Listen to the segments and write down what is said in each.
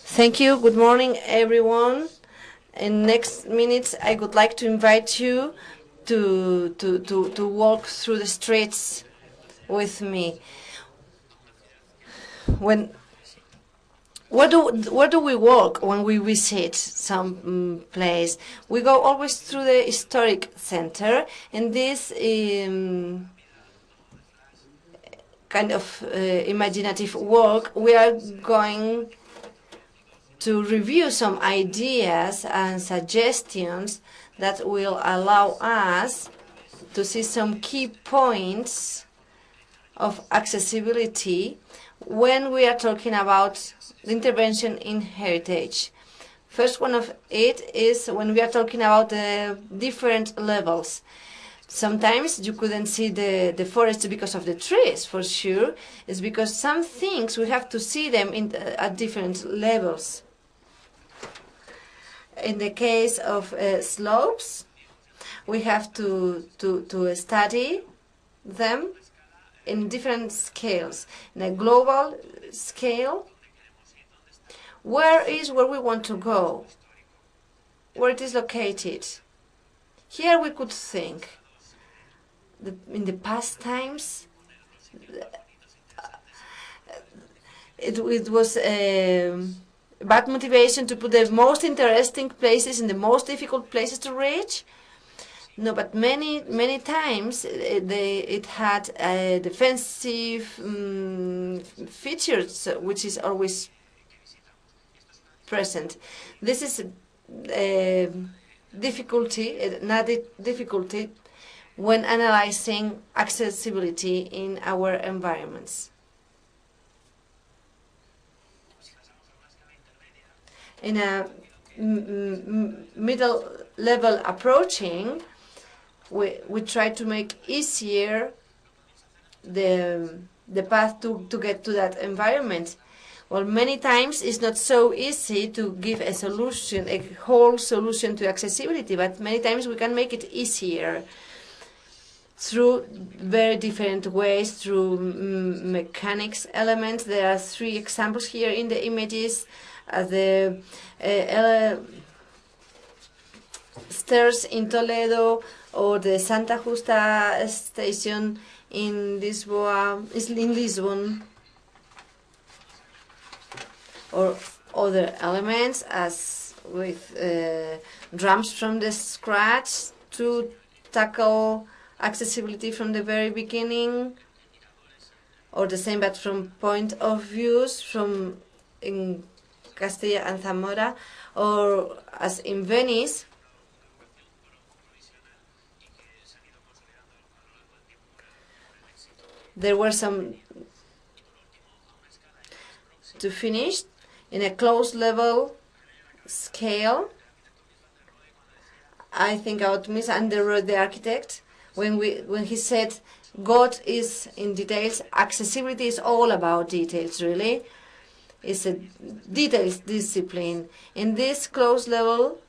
Thank you. Good morning, everyone. In next minutes, I would like to invite you to walk through the streets with me. When where do we walk when we visit some place? We go always through the historic center, and this kind of imaginative walk, we are going to review some ideas and suggestions that will allow us to see some key points of accessibility when we are talking about intervention in heritage. First one of it is when we are talking about the different levels. Sometimes you couldn't see the forest because of the trees, for sure. It's because some things we have to see them at different levels. In the case of slopes, we have to study them in different scales. In a global scale, where we want to go, where it is located. Here we could think, in the past times, it was bad motivation to put the most interesting places in the most difficult places to reach. No, but many times it had defensive features, which is always present. This is another difficulty when analyzing accessibility in our environments. In a middle level approaching, we try to make easier the path to get to that environment. Well, many times it's not so easy to give a solution, a whole solution to accessibility, but many times we can make it easier through very different ways, through mechanics elements. There are 3 examples here in the images. The stairs in Toledo, or the Santa Justa station in Lisbon, or other elements as with drums from the scratch to tackle accessibility from the very beginning, or the same but from point of views from in Castilla and Zamora, or as in Venice, there were some to finish in a closed level scale. I think about Miss Underwood, the architect, when he said God is in details, accessibility is all about details, really. It's a details discipline. In this closed level,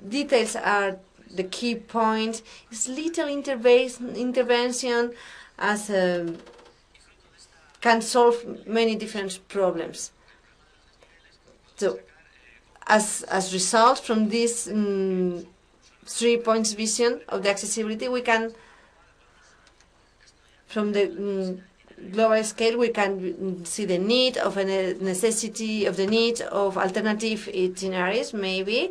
details are the key point. It's little intervention as can solve many different problems. So, as result from this 3 points vision of the accessibility, we can, from the global scale, we can see the need of a necessity of the need of alternative itineraries, maybe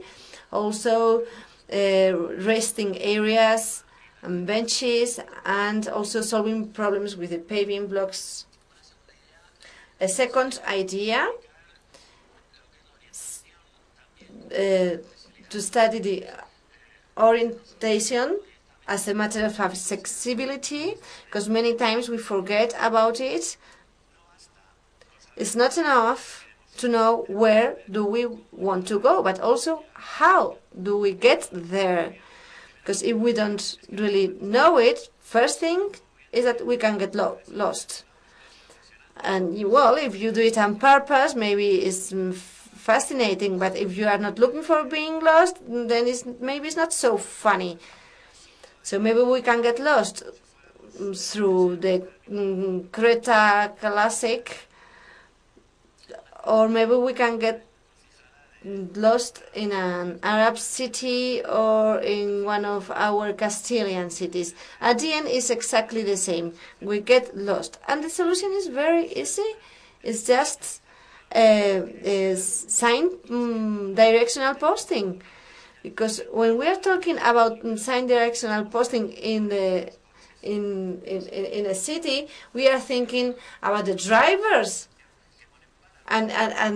also resting areas and benches, and also solving problems with the paving blocks. A second idea, to study the orientation as a matter of accessibility, because many times we forget about it. It's not enough to know where do we want to go, but also how do we get there. Because if we don't really know it, first thing is that we can get lost. And well, if you do it on purpose, maybe it's fascinating, but if you are not looking for being lost, then maybe it's not so funny. So maybe we can get lost through the Creta Classic or maybe we can get lost in an Arab city or in one of our Castilian cities. At the end, it's exactly the same. We get lost. And the solution is very easy. It's just sign directional posting. Because when we are talking about sign directional posting in a city, we are thinking about the drivers. And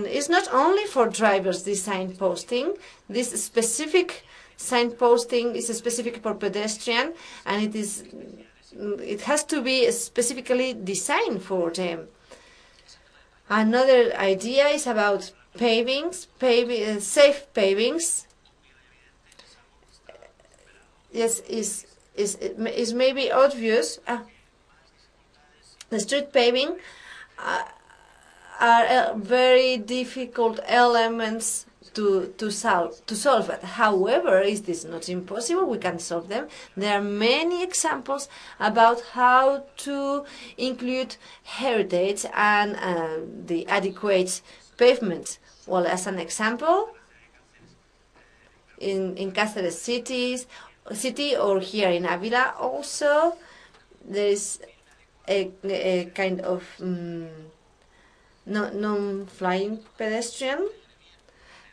it's not only for drivers, this signposting. This specific signposting is specific for pedestrian, and it has to be specifically designed for them. Another idea is about pavings, safe pavings. Yes, is maybe obvious. The street paving are very difficult elements to solve. But however, is this not impossible? We can solve them. There are many examples about how to include heritage and the adequate pavement. Well, as an example, in Cáceres city or here in Avila also, there is a kind of non-flying pedestrian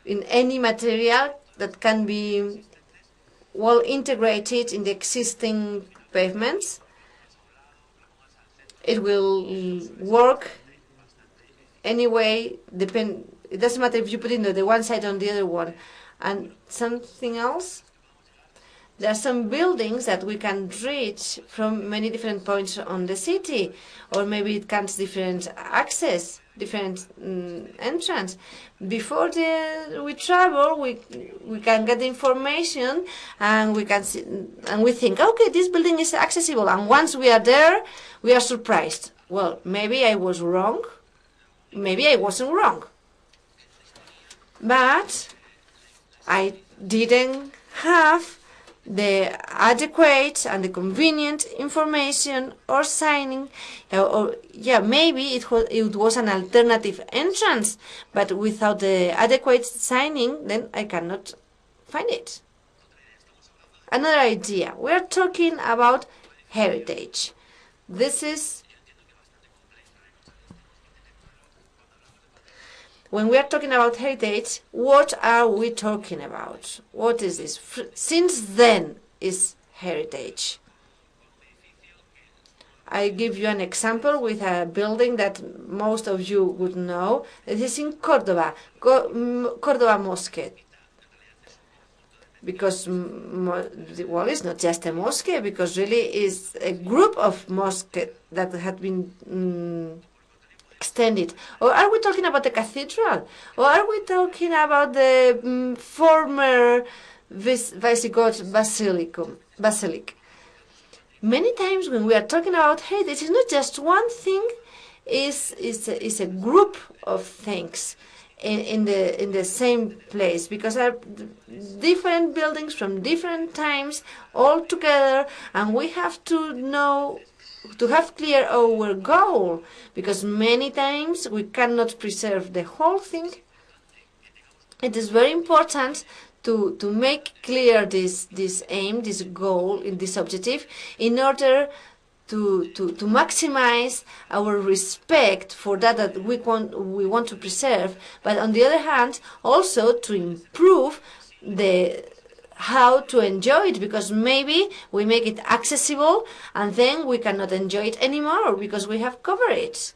in any material that can be well integrated in the existing pavements. It will work anyway. It doesn't matter if you put it on the one side or on the other one. And something else, there are some buildings that we can reach from many different points on the city, or maybe it comes different access, different entrance. Before we travel, we can get the information, and we can see, and we think, okay, this building is accessible. And once we are there, we are surprised. Well, maybe I was wrong. Maybe I wasn't wrong. But I didn't have the adequate and the convenient information or signing, maybe it was an alternative entrance, but without the adequate signing, then I cannot find it. Another idea, we are talking about heritage. When we are talking about heritage, what are we talking about? What is this? Since then is heritage. I give you an example with a building that most of you would know. It is in Córdoba, Córdoba Mosque. Because, well, it's not just a mosque, because really it's a group of mosques that had been extended. Or are we talking about the cathedral? Or are we talking about the former Visigoth basilic? Many times when we are talking about heritage, it's not just one thing, it's a group of things in the same place, because there are different buildings from different times all together, and we have to have clear our goal, because many times we cannot preserve the whole thing. It is very important to make clear this aim, this goal, this objective, in order to maximize our respect for that we want to preserve, but on the other hand, also to improve how to enjoy it, because maybe we make it accessible and then we cannot enjoy it anymore because we have covered it.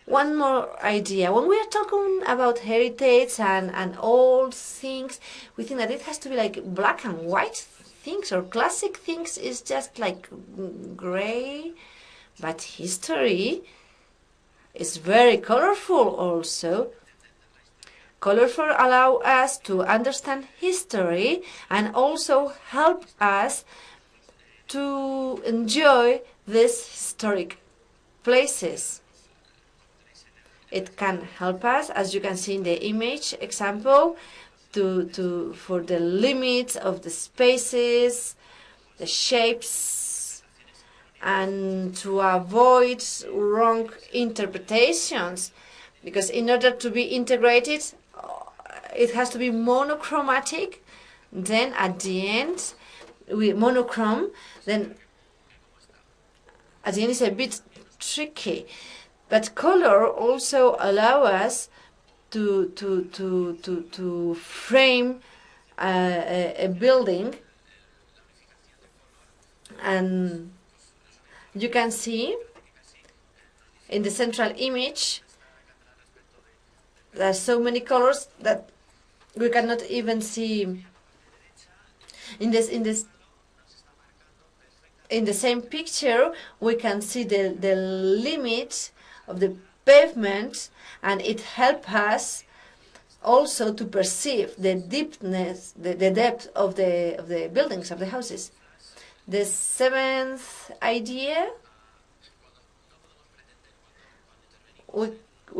One more idea. When we are talking about heritage and old things, we think that it has to be like black and white things, or classic things is just like gray. But history is very colorful also. Colorful allow us to understand history and also help us to enjoy these historic places. It can help us, as you can see in the image example, for the limits of the spaces, the shapes, and to avoid wrong interpretations. because in order to be integrated, it has to be monochromatic. Then at the end, we monochrome. Then at the end is a bit tricky, but color also allow us to frame a building, and you can see in the central image there are so many colors that we cannot even see. In the same picture, we can see the limit of the pavement, and it helps us also to perceive the deepness, the depth of the buildings, of the houses. The seventh idea, we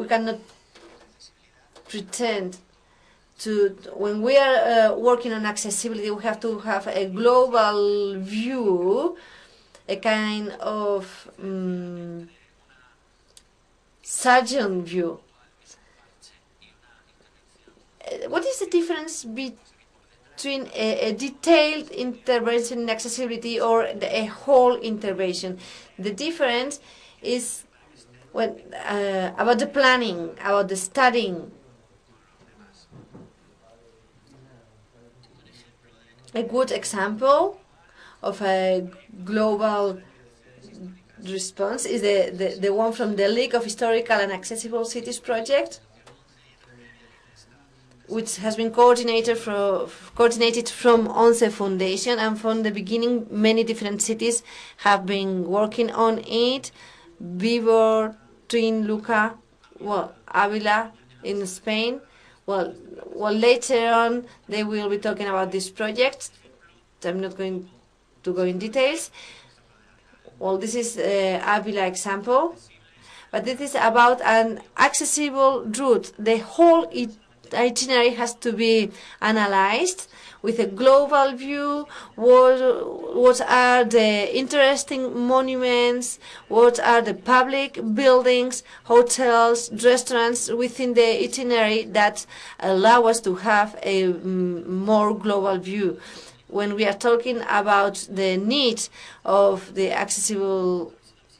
cannot pretend to, when we are working on accessibility, we have to have a global view, a kind of surgeon view. What is the difference between a detailed intervention in accessibility or a whole intervention? The difference is when about the planning, about the studying. A good example of a global response is the one from the League of Historical and Accessible Cities project, which has been coordinated from ONCE Foundation, and from the beginning many different cities have been working on it. Vigo, Trin, Luca, Avila in Spain. Well, later on they will be talking about this project. I'm not going to go in details. Well, this is Avila example, but this is about an accessible route. The whole itinerary has to be analyzed with a global view. What are the interesting monuments? What are the public buildings, hotels, restaurants within the itinerary that allow us to have a more global view? When we are talking about the need of the accessible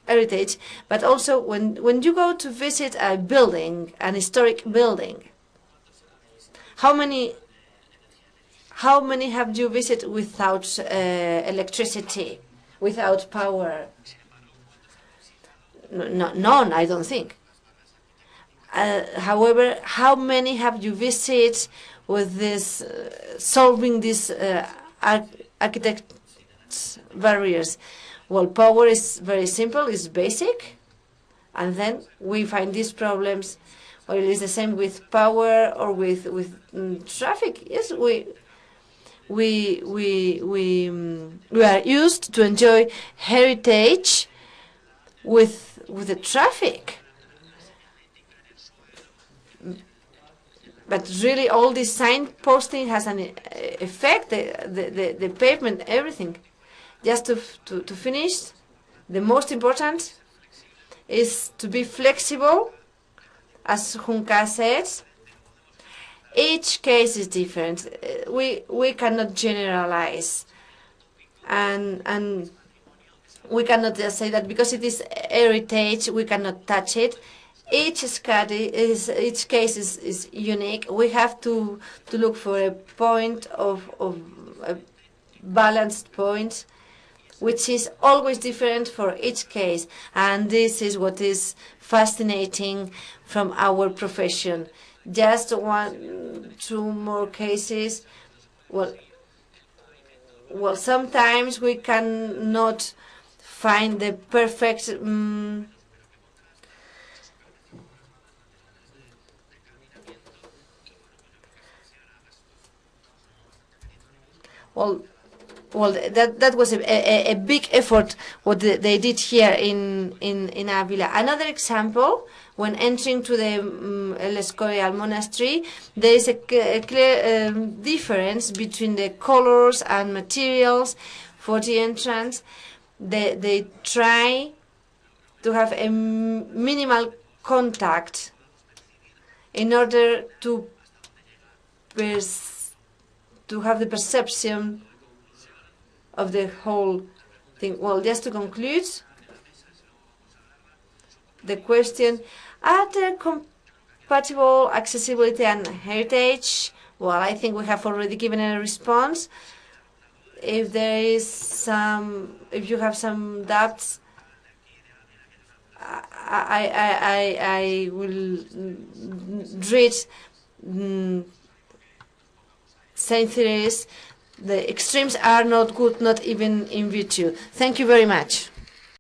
heritage, but also when you go to visit a building, an historic building, how many have you visited without electricity, without power? None, I don't think. However, how many have you visited with this solving these architect's barriers? Well, power is very simple, it's basic, and then we find these problems. Well, it is the same with power or with traffic. Yes, we are used to enjoy heritage with the traffic, but really all this signposting has an effect. The pavement, everything. Just to finish, the most important is to be flexible, as Junca says. Each case is different. We cannot generalize, and we cannot just say that because it is heritage we cannot touch it. Each case is unique. We have to look for a point of a balanced point, which is always different for each case, and this is what is fascinating from our profession. Just two more cases. Well, sometimes we cannot find the perfect that was a big effort what they did here in Avila. Another example, when entering to the El Escorial monastery, there is a clear difference between the colors and materials for the entrance. They try to have a minimal contact in order to have the perception of the whole thing. Well, just to conclude, the question, are there compatible accessibility and heritage? Well, I think we have already given a response. If there is if you have some doubts, I will read Saint Therese. The extremes are not good, not even in virtue. Thank you very much.